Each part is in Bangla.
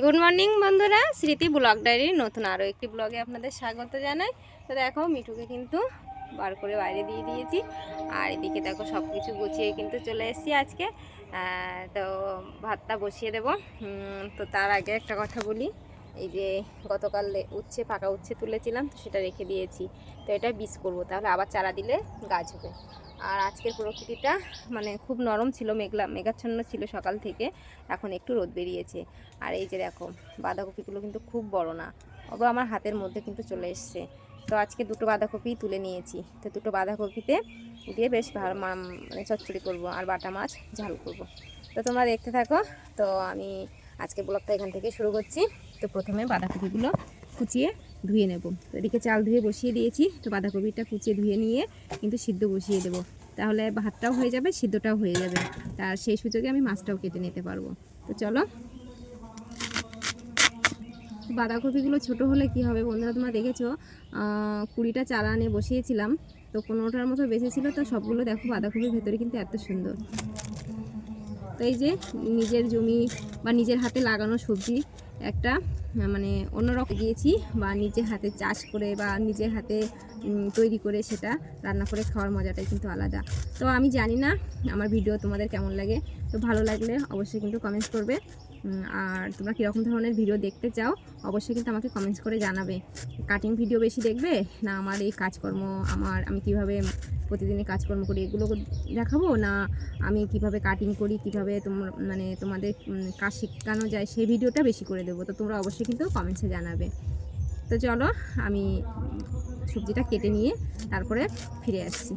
গুড মর্নিং বন্ধুরা, স্মৃতি ব্লগ ডায়েরির নতুন আরও একটি ব্লগে আপনাদের স্বাগত জানাই। তো দেখো মিঠুকে কিন্তু বার করে বাইরে দিয়ে দিয়েছি, আর এদিকে দেখো সব কিছু গুছিয়ে কিন্তু চলে এসেছি আজকে। তো ভাতটা বসিয়ে দেব। তো তার আগে একটা কথা বলি, এই যে গতকাল পাকা উচ্ছে তুলেছিলাম, তো সেটা রেখে দিয়েছি। তো এটা বীজ করব, তাহলে আবার চারা দিলে গাছ হবে। আর আজকের প্রকৃতিটা মানে খুব নরম ছিল, মেঘাচ্ছন্ন ছিল সকাল থেকে, এখন একটু রোদ বেরিয়েছে। আর এই যে দেখো বাঁধাকপিগুলো কিন্তু খুব বড় না, ওগুলো আমার হাতের মধ্যে কিন্তু চলে এসছে। তো আজকে দুটো বাঁধাকপি তুলে নিয়েছি, তো দুটো বাঁধাকপিতে দিয়ে বেশ ভালো মানে চচ্চড়ি করব আর বাটা মাছ ঝাল করব। তো তোমরা দেখতে থাকো। তো আমি আজকে ব্লগটা এখান থেকে শুরু করছি। তো প্রথমে বাঁধাকপিগুলো কুচিয়ে ধুয়ে নেব। তো এদিকে চাল ধুয়ে বসিয়ে দিয়েছি, তো বাঁধাকপিটা কুচিয়ে ধুয়ে নিয়ে কিন্তু সিদ্ধ বসিয়ে দেবো, তাহলে ভাতটাও হয়ে যাবে, সিদ্ধটাও হয়ে যাবে, তার সেই সুযোগে আমি মাছটাও কেটে নিতে পারবো। তো চলো। বাঁধাকপিগুলো ছোট হলে কি হবে বন্ধুরা, তোমরা দেখেছো 20টা চারা আনে বসিয়েছিলাম, তো 15টার মতো বেঁচেছিল। তো সবগুলো দেখো বাঁধাকপির ভেতরে কিন্তু এত সুন্দর। তো এই যে নিজের জমি বা নিজের হাতে লাগানো সবজি একটা মানে অন্যরকম গিয়েছি, বা নিজের হাতে চাষ করে বা নিজের হাতে তৈরি করে সেটা রান্না করে খাওয়ার মজাটাই কিন্তু আলাদা। তো আমি জানি না আমার ভিডিও তোমাদের কেমন লাগে, তো ভালো লাগলে অবশ্যই কিন্তু কমেন্টস করবে। আর তোমরা কীরকম ধরনের ভিডিও দেখতে চাও অবশ্যই কিন্তু আমাকে কমেন্টস করে জানাবে। কাটিং ভিডিও বেশি দেখবে না আমার এই কাজকর্ম, আমি কিভাবে প্রতিদিনই কাজকর্ম করি এগুলো দেখাবো, না আমি কিভাবে কাটিং করি, কিভাবে তোমাদের কাজ শেখানো যায় সেই ভিডিওটা বেশি করে দেবো। তো তোমরা অবশ্যই কিন্তু কমেন্টসে জানাবে। তো চলো আমি সবজিটা কেটে নিয়ে তারপরে ফিরে আসছি।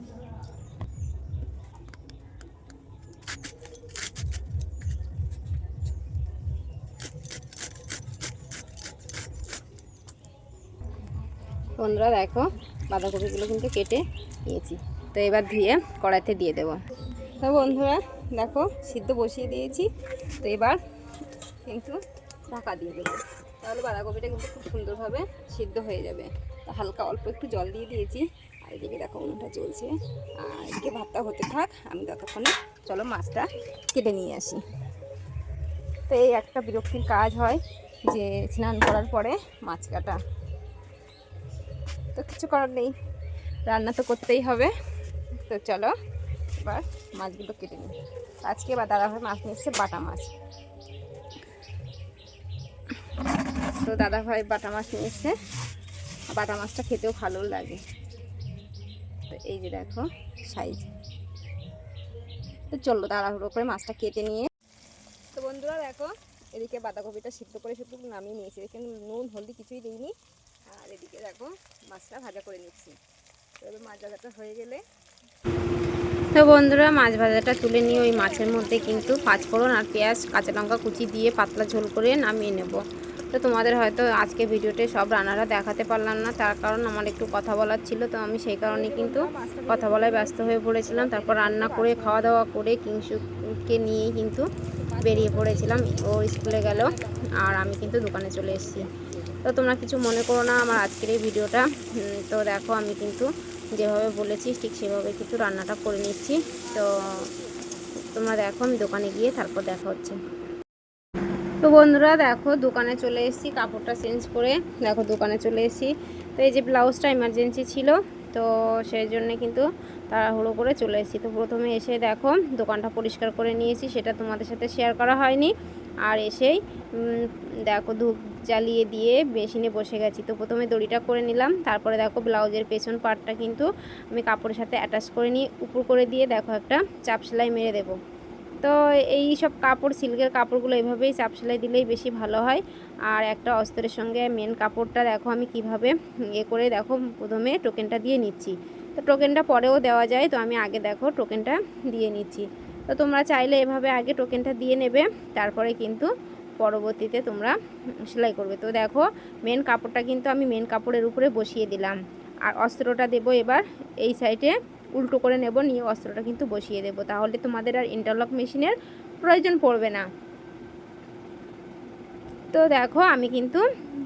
বন্ধুরা দেখো বাঁধাকপিগুলো কিন্তু কেটে নিয়েছি, তো এবার ধুয়ে কড়াইতে দিয়ে দেবো। তো বন্ধুরা দেখো সিদ্ধ বসিয়ে দিয়েছি, তো এবার কিন্তু ঢাকা দিয়ে দেবো, তাহলে বাঁধাকপিটা কিন্তু খুব সুন্দরভাবে সিদ্ধ হয়ে যাবে। তো হালকা অল্প একটু জল দিয়ে দিয়েছি, আর এদিকে দেখো উনুনটা চলছে, আর এদিকে ভাতটা হতে থাক, আমি ততক্ষণে চলো মাছটা কেটে নিয়ে আসি। তো এই একটা বিরক্তির কাজ হয় যে স্নান করার পরে মাছ কাটা, তো কিছু করার নেই, রান্না তো করতেই হবে। তো চলো এবার মাছগুলো কেটে নিই। আজকে বা দাদাভাই মাছ নিয়ে এসছে বাটা মাছ, তো দাদাভাই বাটা মাছ নিয়ে এসছে, বাটা মাছটা খেতেও ভালো লাগে। তো এই যে দেখো সাইজ। তো চলো তাড়াহুড়ো করে মাছটা কেটে নিয়ে, তো বন্ধুরা দেখো এদিকে বাঁধাকপিটা সিদ্ধ করে শুধু নামিয়ে নিয়েছি, এখানে নুন হলদি কিছুই দিইনি। আর এদিকে দেখো মাছটা ভাজা করে নিচ্ছি। তো এবার মাছ ভাজাটা হয়ে গেলে, তো বন্ধুরা মাছ ভাজাটা তুলে নিয়ে ওই মাছের মধ্যে কিন্তু পাঁচফোড়ন আর পেঁয়াজ কাঁচা লঙ্কা কুচি দিয়ে পাতলা ঝোল করে নামিয়ে নেব। তো তোমাদের হয়তো আজকে ভিডিওতে সব রান্নাটা দেখাতে পারলাম না, তার কারণ আমার একটু কথা বলার ছিল, তো আমি সেই কারণে কিন্তু কথা বলায় ব্যস্ত হয়ে পড়েছিলাম। তারপর রান্না করে খাওয়া দাওয়া করে কিংশুকে নিয়েই কিন্তু বেরিয়ে পড়েছিলাম, ও স্কুলে গেল আর আমি কিন্তু দোকানে চলে এসেছি। তো তোমরা কিছু মনে করো না আমার আজকের এই ভিডিওটা। তো দেখো আমি কিন্তু যেভাবে বলেছি ঠিক সেভাবে কিন্তু রান্নাটা করে নিচ্ছি। তো তোমরা দেখো আমি দোকানে গিয়ে তারপর দেখা হচ্ছে। তো বন্ধুরা দেখো দোকানে চলে এসেছি, কাপড়টা চেঞ্জ করে দেখো দোকানে চলে এসেছি। তো এই যে ব্লাউজটা এমার্জেন্সি ছিল, তো সেই জন্যে কিন্তু তাড়াহুড়ো করে চলে এসেছি। তো প্রথমে এসে দেখো দোকানটা পরিষ্কার করে নিয়েছি, সেটা তোমাদের সাথে শেয়ার করা হয়নি। আর এসেই দেখো ধূপ জ্বালিয়ে দিয়ে মেশিনে বসে গেছি। তো প্রথমে দড়িটা করে নিলাম, তারপরে দেখো ব্লাউজের পেছন পার্টটা কিন্তু আমি কাপড়ের সাথে অ্যাটাচ করে নিয়ে উপর করে দিয়ে দেখো একটা চাপ সেলাই মেরে দেবো। তো এই সব কাপড় সিল্কের কাপড়গুলো এভাবেই চাপ সেলাই দিলেই বেশি ভালো হয়। আর একটা অস্ত্রের সঙ্গে মেন কাপড়টা দেখো আমি কিভাবে করে দেখো প্রথমে টোকেনটা দিয়ে নিচ্ছি। তো টোকেনটা পরেও দেওয়া যায়, তো আমি আগে দেখো টোকেনটা দিয়ে নিচ্ছি। তো তোমরা চাইলে এভাবে আগে টোকেনটা দিয়ে নেবে, তারপরে কিন্তু পরবর্তীতে তোমরা সেলাই করবে। তো দেখো মেন কাপড়টা কিন্তু আমি মেন কাপড়ের উপরে বসিয়ে দিলাম, আর অস্ত্রটা দেবো এবার এই সাইডে উল্টো করে নেব, নিয়ে অস্ত্রটা কিন্তু বসিয়ে দেব, তাহলে তোমাদের আর ইন্টারলক মেশিনের প্রয়োজন পড়বে না। তো দেখো আমি কিন্তু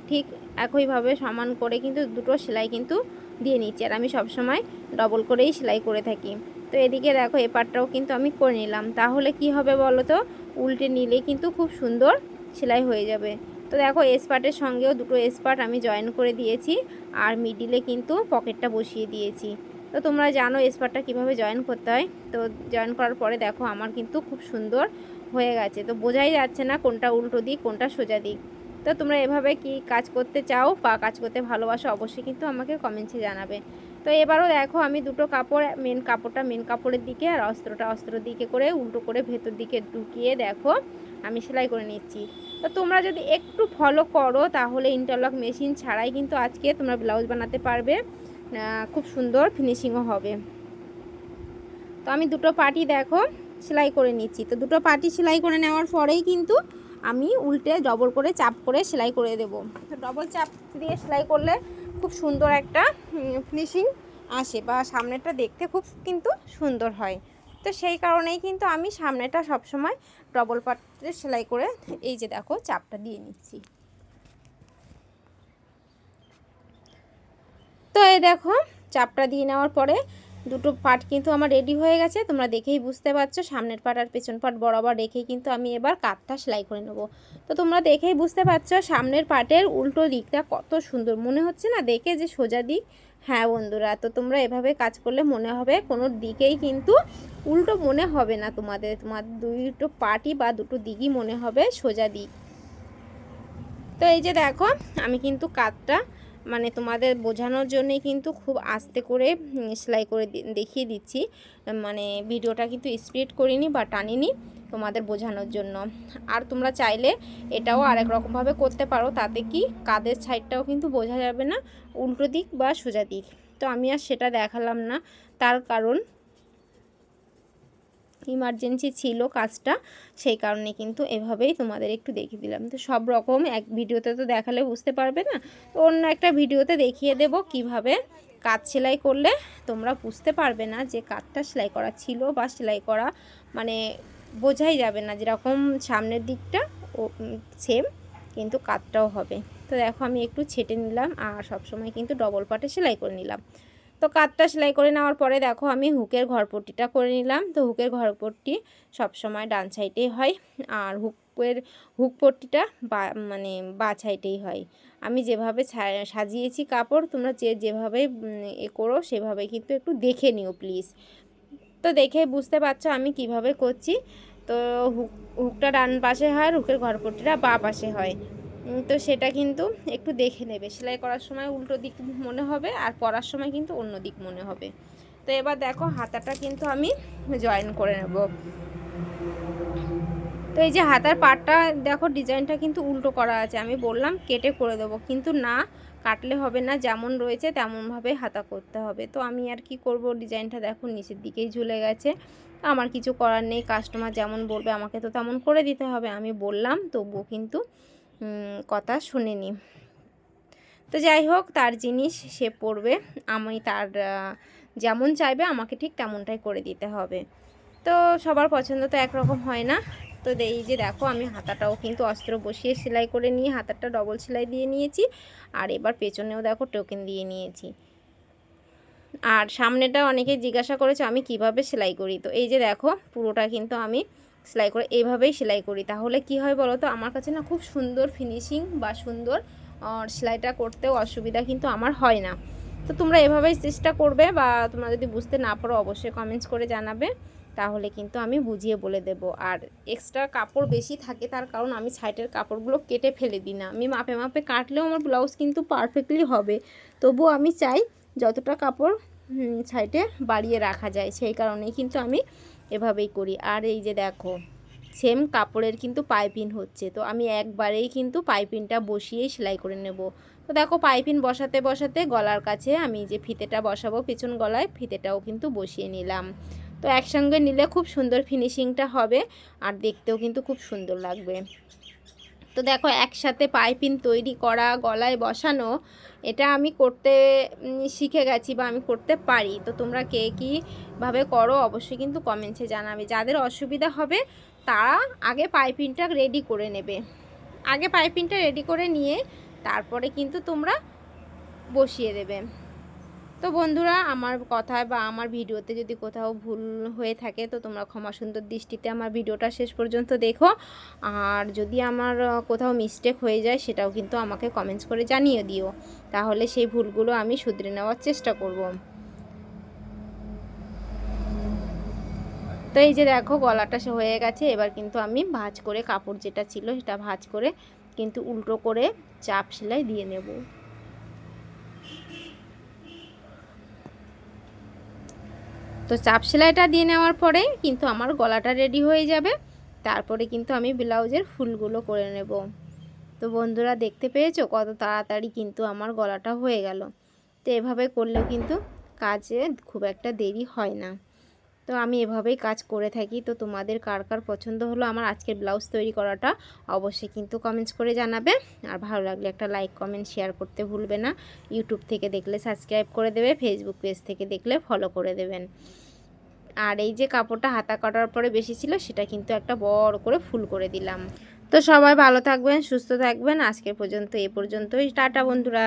ঠিক একইভাবে সমান করে কিন্তু দুটো সেলাই কিন্তু দিয়ে নিচ্ছি, আর আমি সবসময় ডবল করেই সেলাই করে থাকি। তো এদিকে দেখো এপারটাও কিন্তু আমি করে নিলাম, তাহলে কি হবে বলো তো, উল্টে নিলে কিন্তু খুব সুন্দর সেলাই হয়ে যাবে। তো দেখো এসপার্টের সঙ্গেও দুটো এসপার্ট আমি জয়েন করে দিয়েছি, আর মিডিলে কিন্তু পকেটটা বসিয়ে দিয়েছি। তো তোমরা জানো এসপার্টটা কিভাবে জয়েন করতে হয়। তো জয়েন করার পরে দেখো আমার কিন্তু খুব সুন্দর হয়ে গেছে। তো বোঝাই যাচ্ছে না কোনটা উল্টো দিক কোনটা সোজা দিক। তো তোমরা এভাবে কি কাজ করতে চাও বা কাজ করতে ভালোবাসো অবশ্যই কিন্তু আমাকে কমেন্টসে জানাবে। তো এবারও দেখো আমি দুটো কাপড়, মেন কাপড়ের দিকে আর অস্ত্রের দিকে করে উল্টো করে ভেতর দিকে ঢুকিয়ে দেখো আমি সেলাই করে নিচ্ছি। তো তোমরা যদি একটু ফলো করো তাহলে ইন্টারলক মেশিন ছাড়াই কিন্তু আজকে তোমরা ব্লাউজ বানাতে পারবে, খুব সুন্দর ফিনিশিংও হবে। তো আমি দুটো পাটি দেখো সেলাই করে নিচ্ছি। তো দুটো পাটি সেলাই করে নেওয়ার পরেই কিন্তু আমি উল্টে ডবল করে চাপ করে সেলাই করে দেব। তো ডবল চাপ দিয়ে সেলাই করলে খুব সুন্দর একটা ফিনিশিং আসে, বা সামনেটা দেখতে খুব কিন্তু সুন্দর হয়। তো সেই কারণেই কিন্তু আমি সামনেটা সবসময় ডবল পাটে সেলাই করে এই যে দেখো চাপটা দিয়ে নিচ্ছি। তো এই দেখো চাপটা দিয়ে নেওয়ার পরে দুটো পার্ট কিন্তু আমার রেডি হয়ে গেছে। তোমরা দেখেই বুঝতে পারছো সামনের পার্ট আর পেছন পার্ট বরাবর রেখেই কিন্তু আমি এবার কাঁধটা সেলাই করে নেব। তো তোমরা দেখেই বুঝতে পারছো সামনের পার্টের উল্টো দিকটা কত সুন্দর মনে হচ্ছে না দেখে, যে সোজা দিক। হ্যাঁ বন্ধুরা, তো তোমরা এভাবে কাজ করলে মনে হবে কোনো দিকেই কিন্তু উল্টো মনে হবে না, তোমাদের দুটো পার্টই বা দুটো দিকই মনে হবে সোজা দিক। তো এই যে দেখো আমি কিন্তু কাঁধটা মানে তোমাদের বোঝানোর জন্যে কিন্তু খুব আস্তে করে সেলাই করে দেখিয়ে দিচ্ছি, মানে ভিডিওটা কিন্তু স্পিড করিনি বা টানিনি তোমাদের বোঝানোর জন্য। আর তোমরা চাইলে এটাও আরেক রকমভাবে করতে পারো, তাতে কি কাঁধের সাইডটাও কিন্তু বোঝা যাবে না উল্টো দিক বা সোজা দিক। তো আমি আর সেটা দেখালাম না, তার কারণ ইমার্জেন্সি ছিল কাজটা, সেই কারণে কিন্তু এভাবেই তোমাদের একটু দেখিয়ে দিলাম। তো সব রকম এক ভিডিওতে তো দেখালে বুঝতে পারবে না, তো অন্য একটা ভিডিওতে দেখিয়ে দেব কিভাবে কাজ সেলাই করলে তোমরা বুঝতে পারবে না যে কাজটা সেলাই করা ছিল বা সেলাই করা, মানে বোঝাই যাবে না যেরকম সামনের দিকটা ও সেম কিন্তু কাজটাও হবে। তো দেখো আমি একটু ছেটে নিলাম আর সবসময় কিন্তু ডবল পাটে সেলাই করে নিলাম। তো কাঁধটা সেলাই করে নেওয়ার পরে দেখো আমি হুকের ঘরপট্টিটা করে নিলাম। তো হুকের ঘরপট্টি সবসময় ডান সাইডেই হয়, আর হুক পট্টিটা মানে বাঁ সাইডেই হয়। আমি যেভাবে সাজিয়েছি কাপড় তোমরা যেভাবে এ করো সেভাবে কিন্তু একটু দেখে নিও প্লিজ। তো দেখে বুঝতে পারছো আমি কিভাবে করছি। তো হুকটা ডান পাশে হয় আর হুকের ঘরপট্টিটা বাঁ পাশে হয়। তো সেটা কিন্তু একটু দেখে নেবে, সেলাই করার সময় উল্টো দিক মনে হবে আর পরার সময় কিন্তু অন্য দিক মনে হবে। তো এবার দেখো হাতাটা কিন্তু আমি জয়েন করে নেব। তো এই যে হাতার পাটটা দেখো ডিজাইনটা কিন্তু উল্টো করা আছে, আমি বললাম কেটে করে দেবো, কিন্তু না কাটলে হবে না, যেমন রয়েছে তেমনভাবে হাতা করতে হবে। তো আমি আর কি করব, ডিজাইনটা দেখো নিচের দিকেই ঝুলে গেছে, আমার কিছু করার নেই, কাস্টমার যেমন বলবে আমাকে তো তেমন করে দিতে হবে। আমি বললাম তবুও কিন্তু কথা শুনেনি। তো যাই হোক তার জিনিস সে পড়বে, আমি তার যেমন চাইবে আমাকে ঠিক তেমনটাই করে দিতে হবে। তো সবার পছন্দ তো একরকম হয় না। তো এই যে দেখো আমি হাতাটাও কিন্তু অস্ত্র বসিয়ে সেলাই করে নিয়ে হাতাটা ডবল সেলাই দিয়ে নিয়েছি, আর এবার পেছনেও দেখো টোকেন দিয়ে নিয়েছি। আর সামনেটা অনেকে জিজ্ঞাসা করেছে আমি কিভাবে সেলাই করি। তো এই যে দেখো পুরোটা কিন্তু আমি সেলাই করে এইভাবেই সেলাই করি। তাহলে কি হয় বলো তো, আমার কাছে না খুব সুন্দর ফিনিশিং বা সুন্দর সেলাইটা করতেও অসুবিধা কিন্তু আমার হয় না। তো তোমরা এভাবেই চেষ্টা করবে, বা তোমরা যদি বুঝতে না পারো অবশ্যই কমেন্টস করে জানাবে, তাহলে কিন্তু আমি বুঝিয়ে বলে দেব। আর এক্সট্রা কাপড় বেশি থাকে তার কারণ আমি সাইডের কাপড়গুলো কেটে ফেলে দিই না, আমি মাপে মাপে কাটলেও আমার ব্লাউজ কিন্তু পারফেক্টলি হবে। তবুও আমি চাই যতটা কাপড় সাইডে বাড়িয়ে রাখা যায়, সেই কারণেই কিন্তু আমি এভাবেই করি। আর এই যে দেখো সেম কাপড়ের কিন্তু পাইপিং হচ্ছে, তো আমি একবারেই কিন্তু পাইপিংটা বসিয়েই সেলাই করে নেব। তো দেখো পাইপিং বসাতে বসাতে গলার কাছে আমি যে ফিতেটা বসাবো পেছন গলায় ফিতেটাও কিন্তু বসিয়ে নিলাম। তো একসঙ্গে নিলে খুব সুন্দর ফিনিশিংটা হবে আর দেখতেও কিন্তু খুব সুন্দর লাগবে। তো দেখো একসাথে পাইপিং তৈরি করা গলায় বসানো এটা আমি করতে শিখে গেছি বা আমি করতে পারি। তো তোমরা কে কীভাবে করো অবশ্যই কিন্তু কমেন্টসে জানাবে। যাদের অসুবিধা হবে তারা আগে পাইপিংটা রেডি করে নেবে, আগে পাইপিংটা রেডি করে নিয়ে তারপরে কিন্তু তোমরা বসিয়ে দেবে। তো বন্ধুরা, আমার কথায় বা আমার ভিডিওতে যদি কোথাও ভুল হয়ে থাকে তো তোমরা ক্ষমা সুন্দর দৃষ্টিতে আমার ভিডিওটা শেষ পর্যন্ত দেখো। আর যদি আমার কোথাও মিস্টেক হয়ে যায় সেটাও কিন্তু আমাকে কমেন্টস করে জানিয়ে দিও, তাহলে সেই ভুলগুলো আমি শুধরে নেওয়ার চেষ্টা করব। তো এই যে দেখো গলাটা হয়ে গেছে, এবার কিন্তু আমি ভাঁজ করে কাপড় যেটা ছিল সেটা ভাঁজ করে কিন্তু উল্টো করে চাপ সেলাই দিয়ে নেব। তো চাপ সেলাইটা দিয়ে নেওয়ার পরে কিন্তু আমার গলাটা রেডি হয়ে যাবে। তারপরে কিন্তু আমি ব্লাউজের ফুলগুলো করে নেব। তো বন্ধুরা, দেখতে পেয়েছো কত তাড়াতাড়ি কিন্তু আমার গলাটা হয়ে গেল। তো এভাবে করলেও কিন্তু কাজে খুব একটা দেরি হয় না। তো আমি এভাবেই কাজ করে থাকি। তো তোমাদের কার কার পছন্দ হলো আমার আজকের ব্লাউজ তৈরি করাটা অবশ্যই কিন্তু কমেন্টস করে জানাবে। আর ভালো লাগলে একটা লাইক কমেন্ট শেয়ার করতে ভুলবে না। ইউটিউব থেকে দেখলে সাবস্ক্রাইব করে দেবে, ফেসবুক পেজ থেকে দেখলে ফলো করে দেবেন। আর এই যে কাপড়টা হাতা কাটার পরে বেশি ছিল সেটা কিন্তু একটা বড় করে ফুল করে দিলাম। তো সবাই ভালো থাকবেন, সুস্থ থাকবেন। আজকের পর্যন্ত এ পর্যন্তই। টাটা বন্ধুরা।